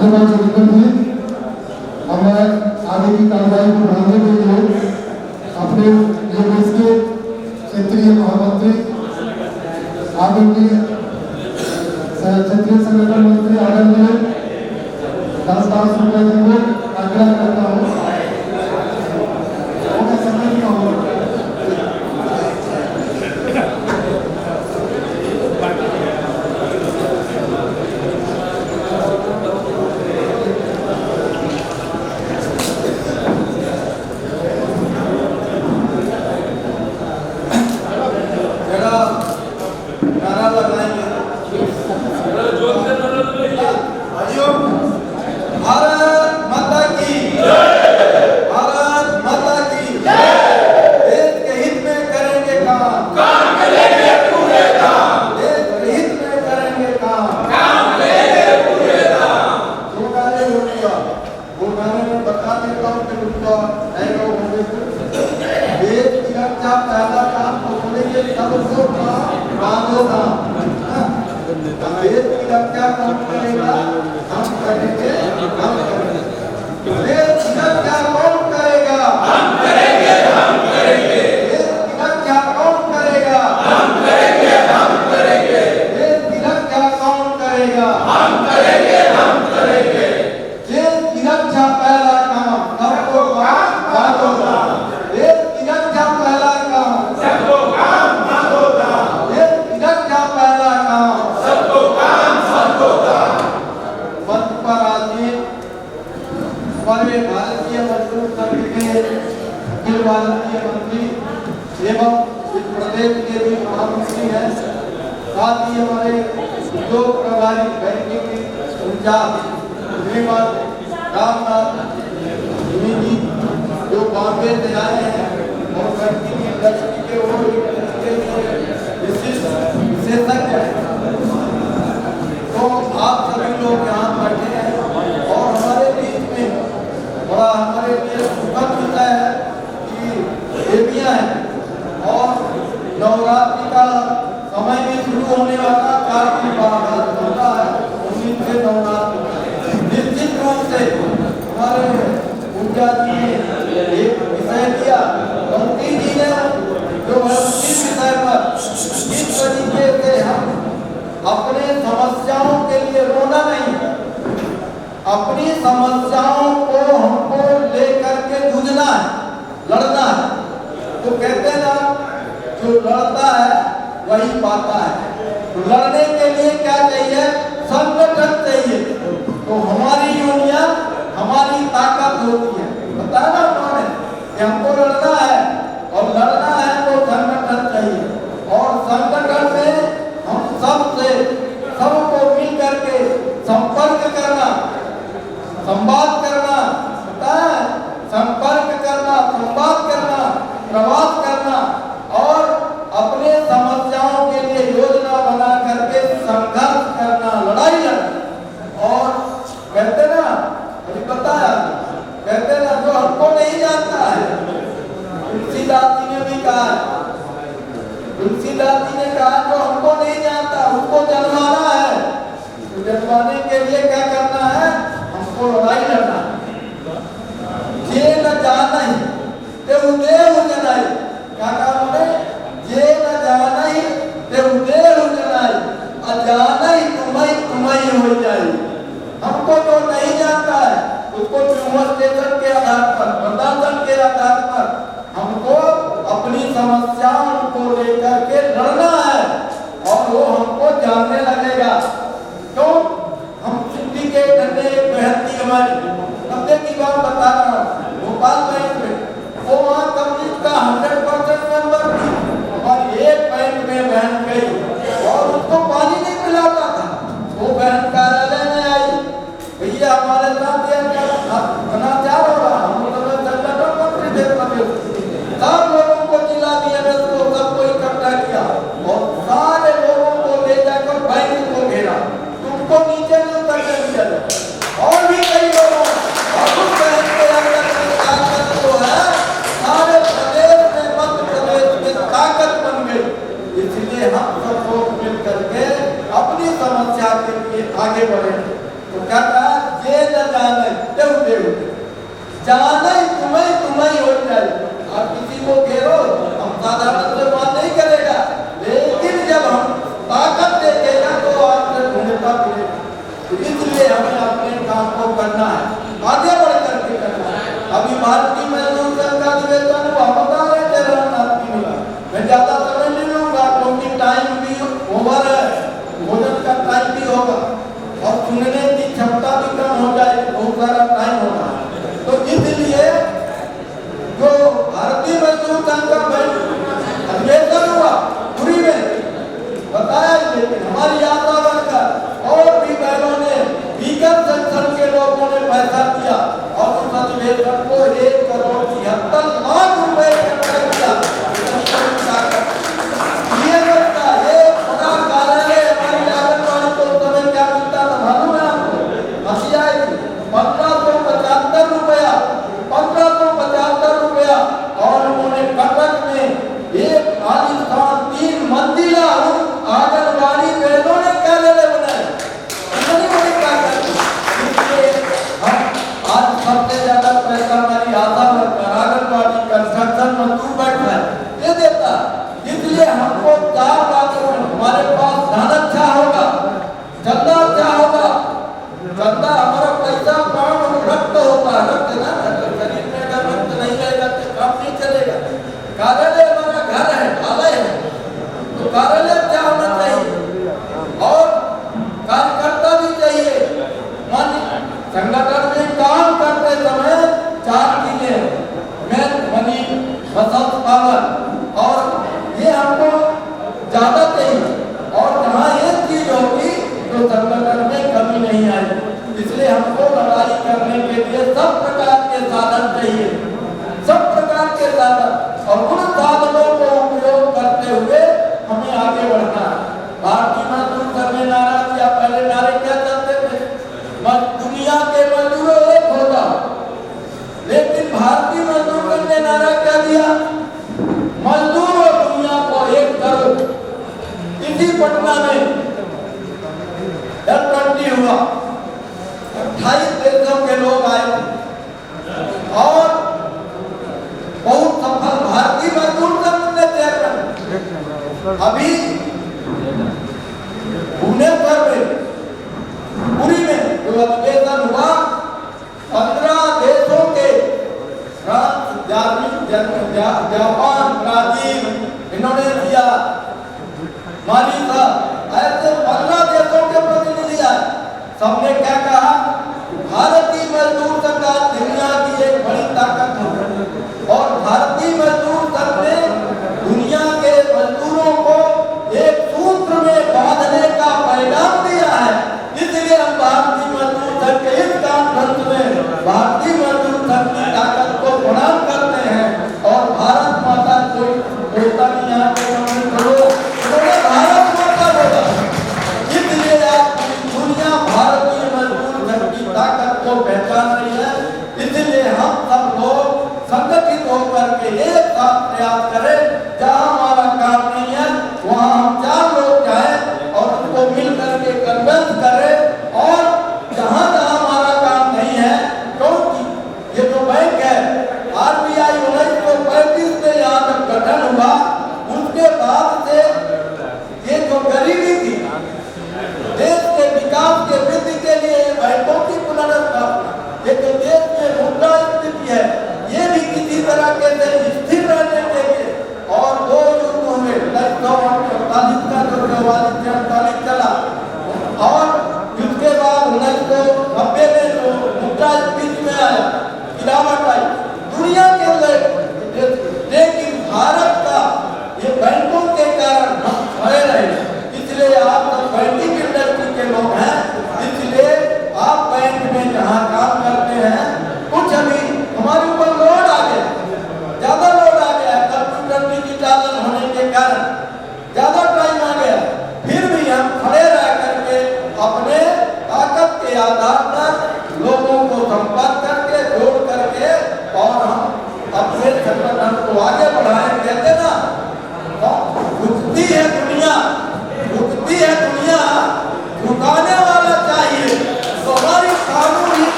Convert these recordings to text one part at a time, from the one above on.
धन्यवाद स्पीकर जी। हमें आगे की कार्रवाई को बढ़ाने के लिए अपने देश के क्षेत्रीय महामंत्री आदरणीय क्षेत्रीय संगठन मंत्री आदरणीय दासदास शुक्ला जी को आग्रह करता हूँ। आगे बढ़े तो कहता है ये जाने तुम्हें तुम्हें हो जाए। आप किसी को घेरो, हम साधारण से बात नहीं करेगा, लेकिन जब हम ताकत देखेगा तो आपसे ढूंढता फिरेगा। इसलिए हमें अपने काम को करना है, आगे बढ़ करके करना है। अभी भारतीय मजदूर संघ का अधिवेशन हुआ, बता रहे जगन्नाथ की मिला। मैं ज्यादा समय नहीं लूंगा क्योंकि टाइम भी ओवर है, भोजन का टाइम भी होगा और सुनने की क्षमता भी कम हो जाए, बहुत सारा टाइम होगा। तो इसलिए जो भारतीय मजदूर संघ का अधिवेशन हुआ पूरी में बताया, लेकिन हमारी यात्रा वर्कर और भी बहनों ने, बीकर सेक्शन के लोगों ने पैसा दिया और उस अधिवेशन को 1,76,00,000 रुपए का दिया। ये लगता ये बड़ा कार्यालय हमारी आंगनबाड़ी को उस समय क्या मिलता था मालूम है आपको? हंसी आएगी, 1575 रुपया, 1575 रुपया। और उन्होंने कटक में एक आलिशान 3 मंजिला आंगनबाड़ी बहनों ने कार्यालय बनाया। इतनी बड़ी कार्यालय, इसलिए हम आज सबसे ज्यादा पैसा हमारी आशा वर्कर, आंगनबाड़ी कंस्ट्रक्शन मजदूर बैठा है, ये देता। इसलिए हमको 4 लाख हमारे पास धन अच्छा होगा, चंदा अच्छा होगा। चंदा हमारा पैसा प्राण रक्त होता है, रक्त ना, शरीर में अगर रक्त नहीं रहेगा तो काम नहीं चलेगा। कार्यालय हमारा घर है, आलय है, तो कार्यालय अच्छा होना चाहिए और कार्यकर्ता भी चाहिए। मन संगठन में काम करते समय 4 चीजें, मेहनत, मनी, मसल, पावर, और ये हमको ज्यादा चाहिए। और जहाँ ये चीज होगी तो संगठन में कमी नहीं आएगी। इसलिए हमको लड़ाई करने के लिए सब प्रकार के साधन चाहिए, सब प्रकार के साधन, और उन साधनों को उपयोग करते हुए हमें आगे बढ़ना है। भारतीय मजदूर संघ ने नारा दिया, पहले नारे क्या चलते थे? दुनिया के मजदूरों एक होगा, लेकिन भारतीय मजदूर संघ ने नारा क्या दिया? मजदूर और दुनिया को एक करो। इसी पटना में F20 हुआ, 28 देशों के लोग आए और बहुत सफल भारतीय मजदूर संघ ने चेयरमैन। अभी भुवनेश्वर में, पुरी में जो अधिवेशन हुआ, 15 देशों के, France, Japan, Brazil, Indonesia, Maldives, ऐसे 15 देशों के प्रतिनिधि आए। सबने क्या कहा? भारतीय मजदूर संघ दुनिया की एक बड़ी ताकत है और भारतीय मजदूर संघ ने दुनिया के मजदूरों को एक सूत्र में बांधने का पैगाम दिया है। इसलिए हम भारतीय मजदूर संघ के इस कॉन्फ्रेंस में भारतीय मजदूर संघ की ताकत को प्रणाम करते हैं और भारत माता को बोलता नहीं, यहाँ पे भारत माता बोला। इसलिए आप दुनिया भारतीय मजदूर संघ की ताकत को पहचान रही है। इसलिए हम सब लोग संगठित होकर के एक साथ प्रयास करें। जहाँ हमारा काम नहीं है वहाँ हम 4 लोग जाएं और उनको मिल करके कन्वेंस करें, और जहाँ जहाँ हमारा काम नहीं है, क्योंकि ये जो बैंक है RBI 1935 में यहाँ जब गठन हुआ, उसके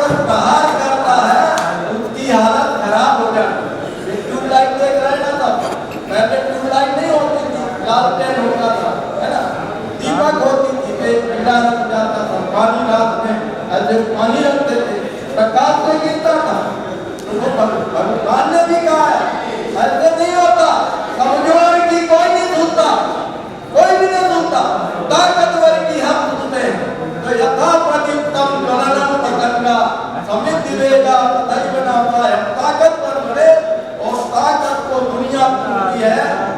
पर प्रहार करता है उसकी हालत खराब हो जाती है। ट्यूबलाइट देख रहे हैं ना, तब पहले ट्यूबलाइट नहीं होती थी, लालटेन होता था, है ना, दीपक होती थी, पीला रख जाता था, पानी रात में ऐसे पानी रखते थे, प्रकाश से गिरता था। तो भगवान ने भी कहा है ऐसे नहीं होता, कमजोर की कोई नहीं सुनता, कोई भी नहीं सुनता, ताकतवर की हम सुनते हैं। तो यथा प्रतितम गणनम पतंगा समित दिवेगा तथैव नामा है। ताकतवर बने और ताकत को दुनिया पूछती है,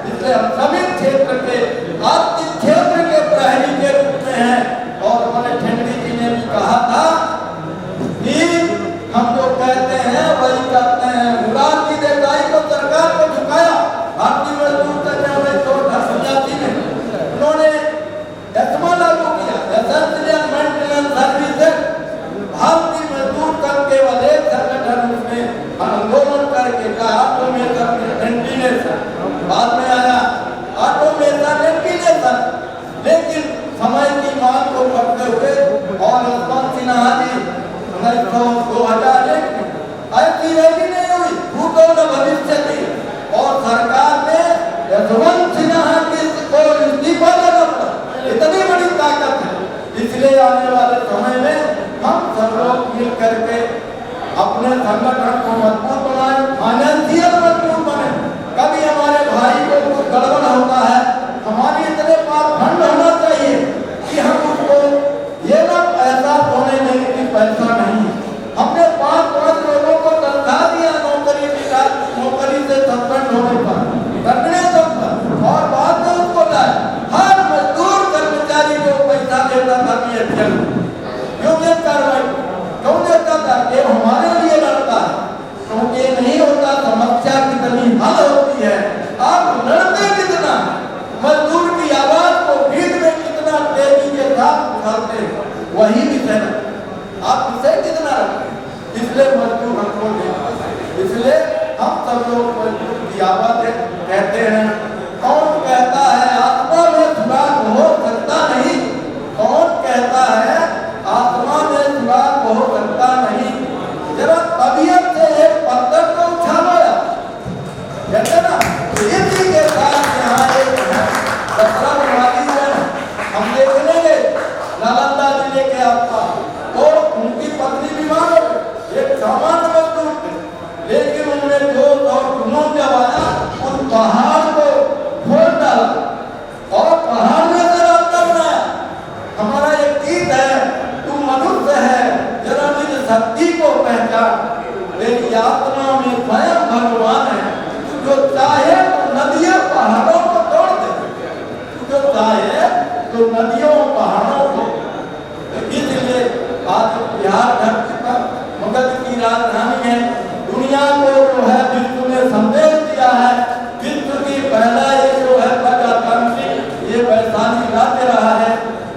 इसलिए हम समित क्षेत्र के आर्थिक क्षेत्र के प्रहरी के रूप में हैं। और हमारे ठंडी जी ने भी कहा था कि हम जो कहते हैं वही करते हैं। मुराद की देसाई को सरकार को झुकाया, भारतीय मजदूर संघ ने छोड़ा संन्यासी ने, उन्होंने एस्मा लागू किया, एसेंशियल मेंटेनेंस सर्विस। भारतीय मजदूर संघ केवल एक संगठन उसमें आंदोलन करके कहा ऑटोमेशन वेंटिलेशन, बाद में आया ऑटोमेशन वेंटिलेशन, लेकिन समय की मांग को पकड़ते हुए और यशवंत सिन्हा जी 2001 में ऐसी रैली नहीं हुई, भूतो न भविष्य थी, और सरकार ने यशवंत सिन्हा को इस्तीफा देना पड़ा। इतनी बड़ी ताकत है। इसलिए आने वाले समय में हम सब लोग मिल करके अपने संगठन को मजबूत बनाए, फाइनेंशियल मजबूत बने। कभी हमारे भाई को कुछ गड़बड़ होता है, हमारी इतने पास फंड होना चाहिए कि हम उसको ये ना एहसास होने देंगे कि पैसा नहीं। हमने 5 लोगों को तनख्वाह दिया नौकरी से सस्पेंड होने पर, टर्मिनेशन पर, और बाद में उसको लाए। हर मजदूर कर्मचारी को पैसा देता था कि क्यों ये कार्रवाई क्यों देता था? ये हमारे लिए लड़ता है, क्योंकि नहीं होता समस्या कितनी हल होती है। आप लड़ते कितना, मजदूर की आवाज को भीड़ में कितना तेजी के साथ उठाते हैं, वही विषय आप विषय कितना रखते हैं। इसलिए मजदूर हमको देते, इसलिए हम सब लोग मजदूर की आवाज कहते हैं। कौन कहता है आत्मा में सुराग हो सकता नहीं? कौन कहता है आत्मा में सुराग हो सकता नहीं? जरा तबीयत से एक पत्थर को उछाला, कहते ना, इसी के साथ यहाँ एक दशरथ वाली हम देखने गए नालंदा जिले के आसपास, तो उनकी पत्नी बीमार हो गई, एक सामान्य मजदूर थे, लेकिन उन्होंने जोश और जुनून जब आया उस पहाड़ को खोल डाला और पहाड़ में से रास्ता बनाया। हमारा एक गीत है, तू मनुष्य है जरा निज शक्ति को पहचान, तेरी आत्मा में स्वयं भगवान है। तू जो चाहे तो नदियों पहाड़ों को तोड़ दे, तू जो चाहे तो नदियों पहाड़ों को। इसलिए आज बिहार धरती पर मगध की राजधानी है। दुनिया को जो है विश्व ने संदेश दिया है, विश्व की पहला ये जो है प्रजातांत्रिक ये वैशाली राज्य रहा है।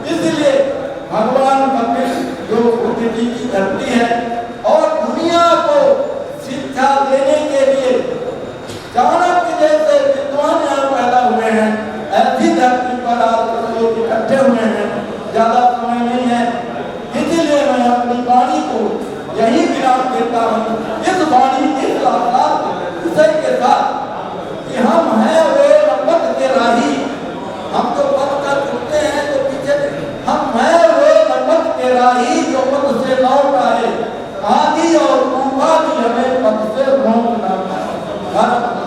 इसलिए भगवान कपिल जो बुद्धि की धरती है और दुनिया को शिक्षा देने के लिए चाणक्य जैसे विद्वान यहाँ पैदा हुए हैं, ऐसी धरती पर आज लोग इकट्ठे हुए हैं। ज्यादा समय नहीं है, इसलिए मैं अपनी वाणी को यही विराम देता हूँ, इस वाणी इस विषय के साथ कि हम हैं वे पथ के राही। हम जो पथ का चुनते हैं तो पीछे हम हैं वे पथ के राही जो पथ से लौट आए, आदि और ऊपा भी हमें पथ से लौट ना पाए।